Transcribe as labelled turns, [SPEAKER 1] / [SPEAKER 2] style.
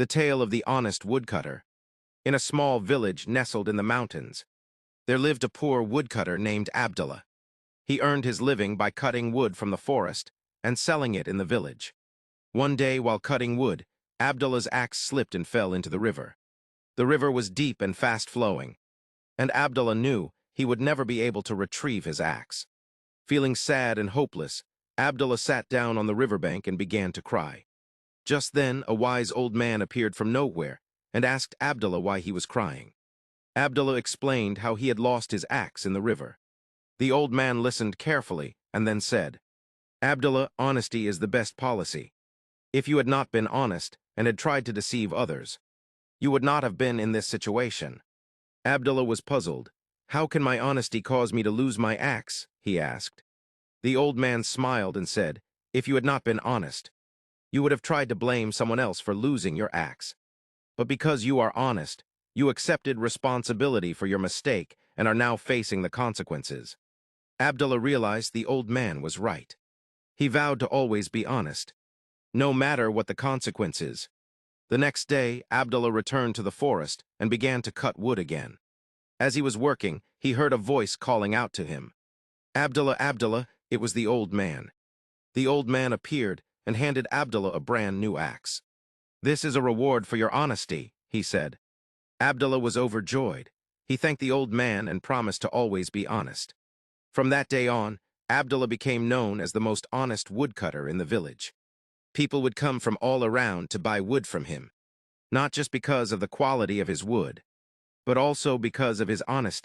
[SPEAKER 1] The tale of the honest woodcutter. In a small village nestled in the mountains, there lived a poor woodcutter named Abdullah. He earned his living by cutting wood from the forest and selling it in the village. One day, while cutting wood, Abdullah's axe slipped and fell into the river. The river was deep and fast-flowing, and Abdullah knew he would never be able to retrieve his axe. Feeling sad and hopeless, Abdullah sat down on the riverbank and began to cry. Just then, a wise old man appeared from nowhere and asked Abdullah why he was crying. Abdullah explained how he had lost his axe in the river. The old man listened carefully and then said, "Abdullah, honesty is the best policy. If you had not been honest and had tried to deceive others, you would not have been in this situation." Abdullah was puzzled. "How can my honesty cause me to lose my axe?" he asked. The old man smiled and said, "If you had not been honest, you would have tried to blame someone else for losing your axe. But because you are honest, you accepted responsibility for your mistake and are now facing the consequences." Abdullah realized the old man was right. He vowed to always be honest, no matter what the consequences. The next day, Abdullah returned to the forest and began to cut wood again. As he was working, he heard a voice calling out to him. "Abdullah, Abdullah," it was the old man. The old man appeared and handed Abdullah a brand new axe. "This is a reward for your honesty," he said. Abdullah was overjoyed. He thanked the old man and promised to always be honest. From that day on, Abdullah became known as the most honest woodcutter in the village. People would come from all around to buy wood from him, not just because of the quality of his wood, but also because of his honesty.